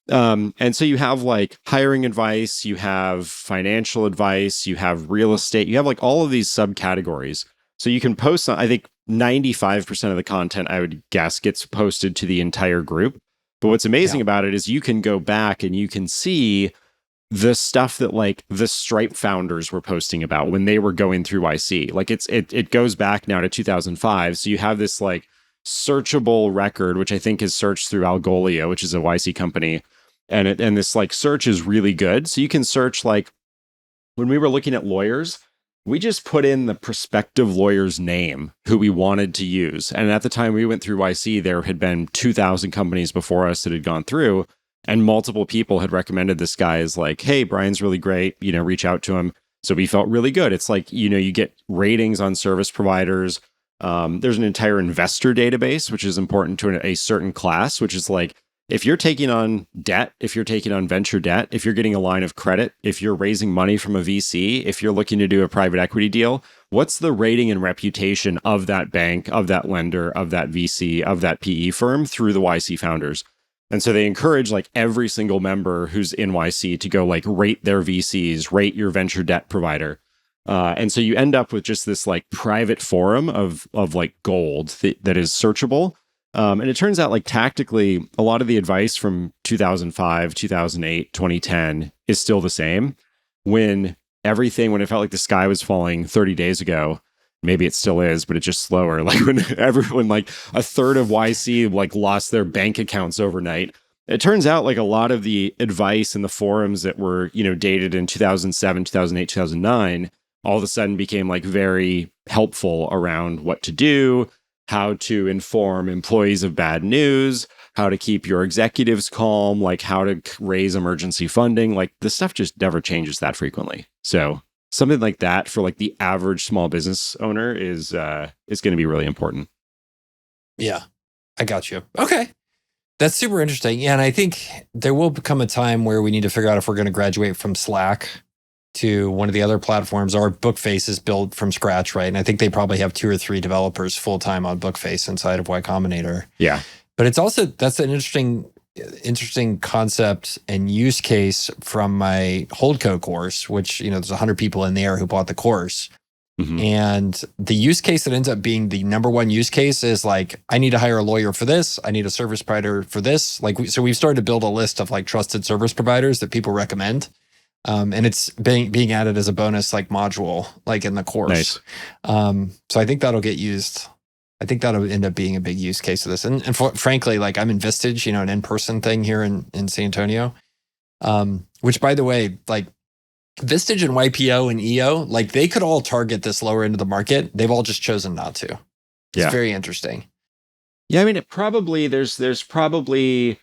And so you have like hiring advice, you have financial advice, you have real estate, you have like all of these subcategories. So you can post, I think 95% of the content, I would guess, gets posted to the entire group. But what's amazing about it is you can go back and you can see the stuff that like the Stripe founders were posting about when they were going through YC. Like it goes back now to 2005. So you have this like searchable record, which I think is searched through Algolia, which is a YC company. And this like search is really good. So you can search, like when we were looking at lawyers, we just put in the prospective lawyer's name who we wanted to use. And at the time we went through YC, there had been 2,000 companies before us that had gone through, and multiple people had recommended this guy as like, hey, Brian's really great, reach out to him. So we felt really good. It's like, you get ratings on service providers. There's an entire investor database, which is important to a certain class, which is like, if you're taking on debt, if you're taking on venture debt, if you're getting a line of credit, if you're raising money from a VC, if you're looking to do a private equity deal, what's the rating and reputation of that bank, of that lender, of that VC, of that PE firm through the YC founders? And so they encourage like every single member who's in YC to go like rate their VCs, rate your venture debt provider. And so you end up with just this like private forum of like gold that is searchable. And it turns out like tactically, a lot of the advice from 2005, 2008, 2010 is still the same. When it felt like the sky was falling 30 days ago, maybe it still is, but it's just slower. Like when everyone, like a third of YC like lost their bank accounts overnight. It turns out like a lot of the advice in the forums that were, dated in 2007, 2008, 2009, all of a sudden became like very helpful around what to do, how to inform employees of bad news, how to keep your executives calm, like how to raise emergency funding. Like this stuff just never changes that frequently. So something like that for like the average small business owner is going to be really important. Yeah, I got you. Okay. That's super interesting. Yeah, and I think there will become a time where we need to figure out if we're going to graduate from Slack to one of the other platforms. Our Bookface is built from scratch, right? And I think they probably have 2 or 3 developers full-time on Bookface inside of Y Combinator. Yeah. But it's also, that's an interesting interesting concept and use case from my Holdco course, which, there's 100 people in there who bought the course. Mhm. And the use case that ends up being the number one use case is like, I need to hire a lawyer for this. I need a service provider for this. So we've started to build a list of like trusted service providers that people recommend. And it's being added as a bonus like module, like in the course. Nice. So I think that'll get used. I think that'll end up being a big use case of this. And frankly, like I'm in Vistage, an in-person thing here in San Antonio. Which by the way, like Vistage and YPO and EO, like they could all target this lower end of the market. They've all just chosen not to. It's very interesting. Yeah, I mean, there's probably.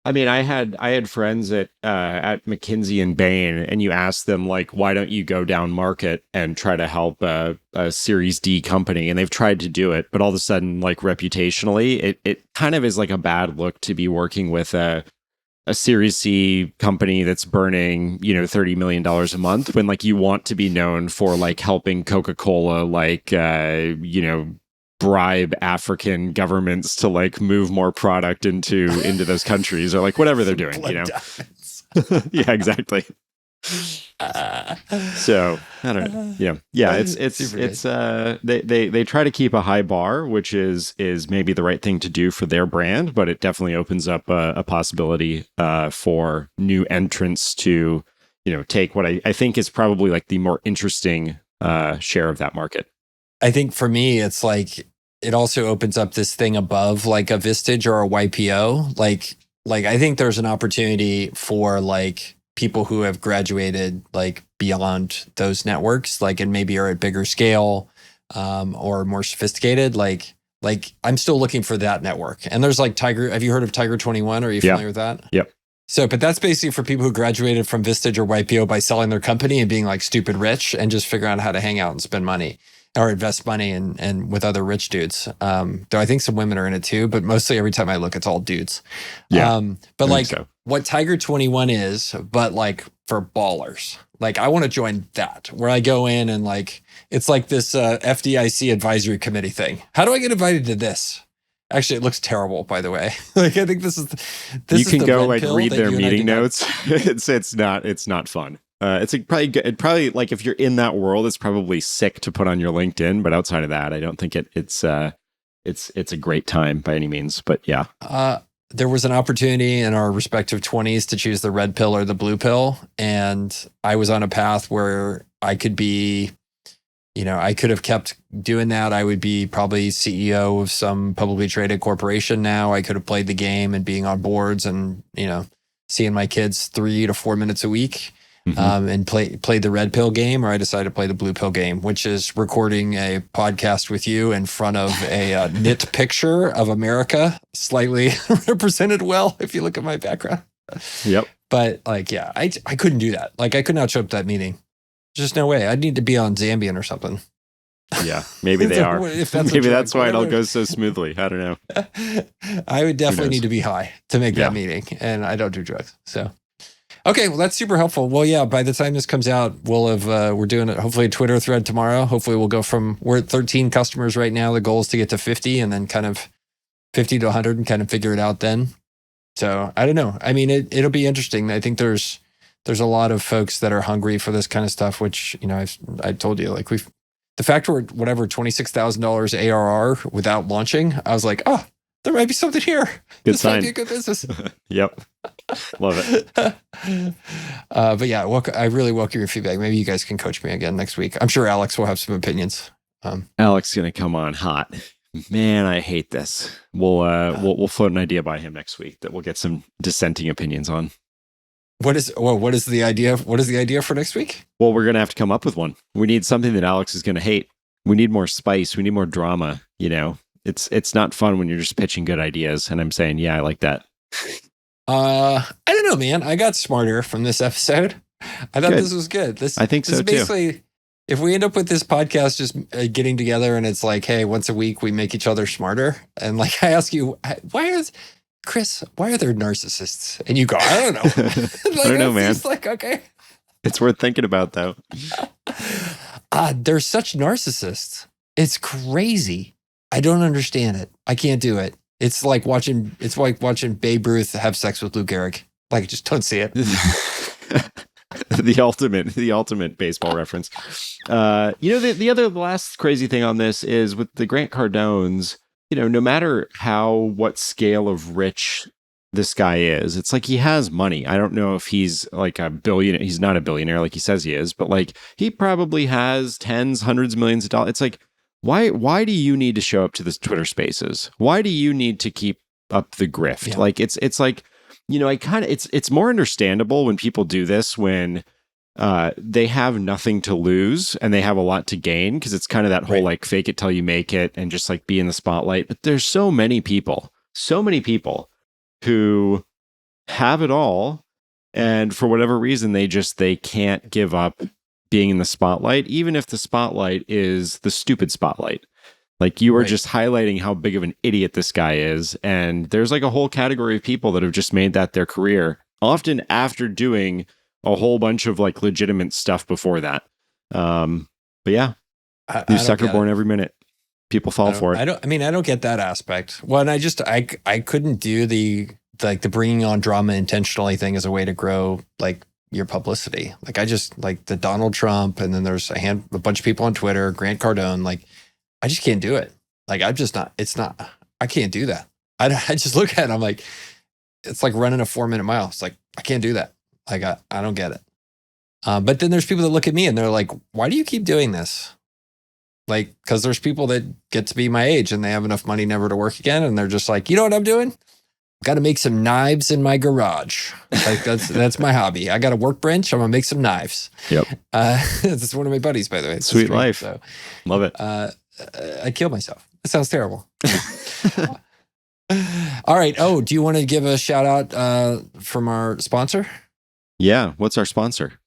I mean, I had friends at McKinsey and Bain, and you ask them like, why don't you go down market and try to help a Series D company? And they've tried to do it, but all of a sudden, like reputationally, it kind of is like a bad look to be working with a Series C company that's burning, $30 million a month when like you want to be known for like helping Coca-Cola, like, bribe African governments to like move more product into those countries or like whatever they're doing, Yeah, exactly. So I don't know. Yeah. It's they try to keep a high bar, which is maybe the right thing to do for their brand, but it definitely opens up a possibility for new entrants to, take what I think is probably like the more interesting share of that market. I think for me, it's like it also opens up this thing above like a Vistage or a YPO. Like I think there's an opportunity for like people who have graduated like beyond those networks, like and maybe are at bigger scale or more sophisticated. Like I'm still looking for that network. And there's like Tiger. Have you heard of Tiger 21? Are you familiar with that? Yep. So, but that's basically for people who graduated from Vistage or YPO by selling their company and being like stupid rich and just figuring out how to hang out and spend money or invest money and with other rich dudes. Though I think some women are in it too, but mostly every time I look, it's all dudes. Yeah. But like what Tiger 21 is, but like for ballers, like I want to join that where I go in and like, it's like this FDIC advisory committee thing. How do I get invited to this? Actually, it looks terrible, by the way. Like, I think this you can go like read their meeting notes. It's not fun. It's like probably like if you're in that world, it's probably sick to put on your LinkedIn. But outside of that, I don't think it's a great time by any means. But yeah, there was an opportunity in our respective 20s to choose the red pill or the blue pill, and I was on a path where I could be. I could have kept doing that. I would be probably CEO of some publicly traded corporation now. I could have played the game and being on boards and, seeing my kids 3 to 4 minutes a week and play the red pill game. Or I decided to play the blue pill game, which is recording a podcast with you in front of a knit picture of America, slightly represented well, if you look at my background. Yep. But like, yeah, I couldn't do that. Like I could not show up to that meeting. Just no way. I'd need to be on Zambian or something. Yeah, maybe they are. Maybe that's why it all goes so smoothly. I don't know. I would definitely need to be high to make that meeting, and I don't do drugs. So, okay, well, that's super helpful. Well, yeah, by the time this comes out, we'll have we're doing it. Hopefully, a Twitter thread tomorrow. Hopefully, we'll go we're at 13 customers right now. The goal is to get to 50, and then kind of 50 to 100, and kind of figure it out then. So, I don't know. I mean, it'll be interesting. I think there's a lot of folks that are hungry for this kind of stuff, which, I told you, like the fact we're whatever, $26,000 ARR without launching, I was like, oh, there might be something here. Good this sign. might be a good business. Yep. Love it. But yeah, I really welcome your feedback. Maybe you guys can coach me again next week. I'm sure Alex will have some opinions. Alex is going to come on hot. Man, I hate this. We'll float an idea by him next week that we'll get some dissenting opinions on. What is the idea? What is the idea for next week? Well, we're going to have to come up with one. We need something that Alex is going to hate. We need more spice. We need more drama. It's not fun when you're just pitching good ideas. And I'm saying, yeah, I like that. I don't know, man. I got smarter from this episode. I thought this was good. I think so is too. Basically, if we end up with this podcast just getting together and it's like, hey, once a week we make each other smarter. And like, I ask you, Chris, why are there narcissists? And you go, I don't know. I don't know, man. It's like, okay. It's worth thinking about, though. They're such narcissists. It's crazy. I don't understand it. I can't do it. It's like watching Babe Ruth have sex with Lou Gehrig. Like, just don't see it. The ultimate baseball reference. The last crazy thing on this is with the Grant Cardones, no matter what scale of rich this guy is, it's like he has money. I don't know if he's like a billionaire. He's not a billionaire like he says he is, but like he probably has tens, hundreds of millions of dollars. It's like, why do you need to show up to this Twitter Spaces? Why do you need to keep up the grift? Yeah. Like it's like, it's more understandable when people do this when they have nothing to lose and they have a lot to gain, because it's kind of that whole like fake it till you make it and just like be in the spotlight. But there's so many people who have it all, and for whatever reason they can't give up being in the spotlight, even if the spotlight is the stupid spotlight. Like you were just highlighting how big of an idiot this guy is. And there's like a whole category of people that have just made that their career, often after doing a whole bunch of like legitimate stuff before that. But yeah, new sucker born every minute. People fall for it. I don't get that aspect. Well, and I couldn't do the bringing on drama intentionally thing as a way to grow like your publicity. Like I just like the Donald Trump, and then there's a bunch of people on Twitter, Grant Cardone, like I just can't do it. Like I'm just not, I can't do that. I just look at it, I'm like, it's like running a 4-minute mile. It's like, I can't do that. Like I don't get it. But then there's people that look at me and they're like, why do you keep doing this? Like, because there's people that get to be my age and they have enough money never to work again. And they're just like, you know what I'm doing? Got to make some knives in my garage. Like that's my hobby. I got a workbench. I'm gonna make some knives. Yep. That's one of my buddies, by the way. It's Sweet life. So, love it. I killed myself. It sounds terrible. All right. Oh, do you want to give a shout out from our sponsor? Yeah. What's our sponsor?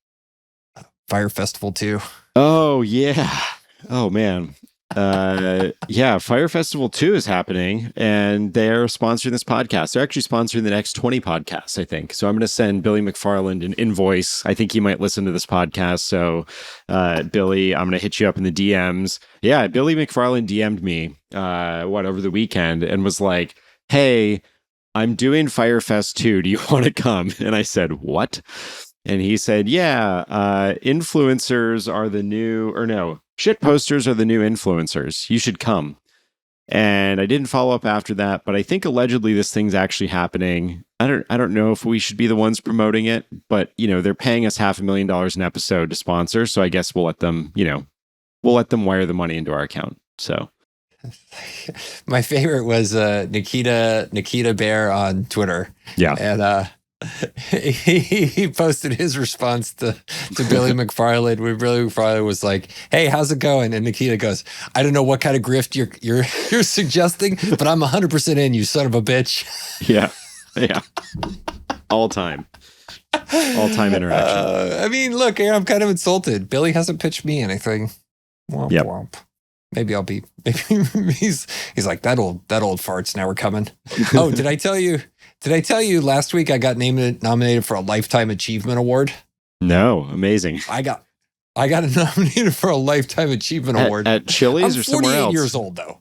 Fire Festival 2. Oh yeah. Oh man. Yeah, Fire Festival 2 is happening, and they're sponsoring this podcast. They're actually sponsoring the next 20 podcasts, I think. So I'm going to send Billy McFarland an invoice. I think he might listen to this podcast. So, Billy, I'm going to hit you up in the DMs. Yeah, Billy McFarland DM'd me, over the weekend and was like, hey, I'm doing Firefest 2. Do you want to come? And I said, what? And he said, yeah, influencers are the new, or no, shit posters are the new influencers. You should come. And I didn't follow up after that, but I think allegedly this thing's actually happening. I don't know if we should be the ones promoting it, but they're paying us $500,000 an episode to sponsor. So I guess we'll let them wire the money into our account. So my favorite was Nikita Bear on Twitter. Yeah. And he posted his response to Billy McFarland, where Billy McFarland was like, hey, how's it going? And Nikita goes, I don't know what kind of grift you're suggesting, but I'm 100% in, you son of a bitch. Yeah. All time interaction. I mean, look, I'm kind of insulted. Billy hasn't pitched me anything. Womp Yep. womp. Maybe he's like, that old farts, now we're coming. Oh, did I tell you last week I got nominated for a Lifetime Achievement Award? No, amazing. I got nominated for a Lifetime Achievement Award. At Chili's or somewhere else? I'm 48 years old, though.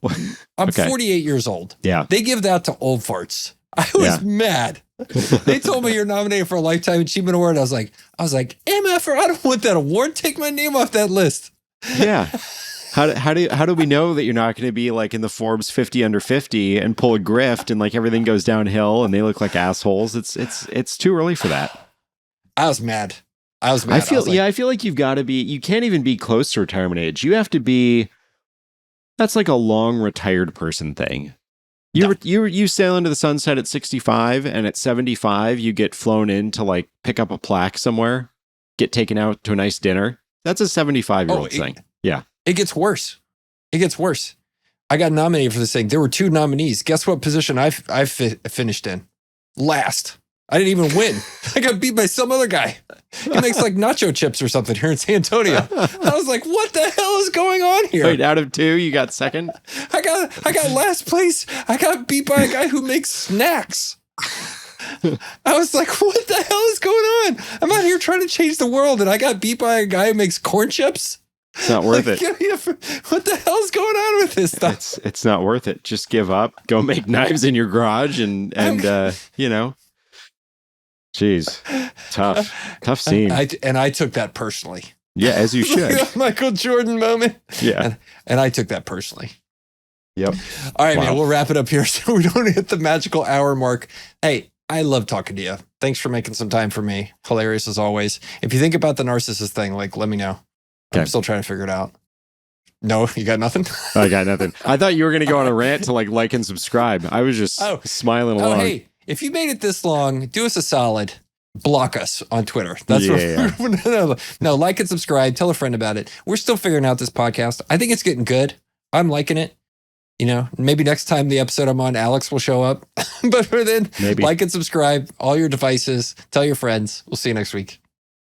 I'm Okay. 48 years old. Yeah. They give that to old farts. I was mad. They told me you're nominated for a Lifetime Achievement Award. I was like, MFR, I don't want that award. Take my name off that list. Yeah. How do we know that you're not going to be like in the Forbes 50 under 50 and pull a grift and like everything goes downhill and they look like assholes? It's too early for that. I was mad. I feel like you've got to be. You can't even be close to retirement age. You have to be. That's like a long retired person thing. You sail into the sunset at 65, and at 75 you get flown in to like pick up a plaque somewhere, get taken out to a nice dinner. That's a 75-year-old thing. Yeah. It gets worse. I got nominated for this thing. There were 2 nominees. Guess what position I finished in? Last. I didn't even win. I got beat by some other guy. He makes like nacho chips or something here in San Antonio. I was like, what the hell is going on here? Wait, out of 2, you got second? I got last place. I got beat by a guy who makes snacks. I was like, what the hell is going on? I'm out here trying to change the world, and I got beat by a guy who makes corn chips. It's not worth it. What the hell's going on with this stuff? It's not worth it. Just give up. Go make knives in your garage and you know. Jeez. Tough scene. I took that personally. Yeah, as you should. Michael Jordan moment. Yeah. And I took that personally. Yep. All right, man, we'll wrap it up here so we don't hit the magical hour mark. Hey, I love talking to you. Thanks for making some time for me. Hilarious as always. If you think about the narcissist thing, like, let me know. Okay. I'm still trying to figure it out. No, you got nothing? I got nothing. I thought you were going to go on a rant to like and subscribe. I was just smiling along. Oh, hey, if you made it this long, do us a solid. Block us on Twitter. That's No, like and subscribe. Tell a friend about it. We're still figuring out this podcast. I think it's getting good. I'm liking it. You know, maybe next time the episode I'm on, Alex will show up. But for then, like and subscribe, all your devices. Tell your friends. We'll see you next week.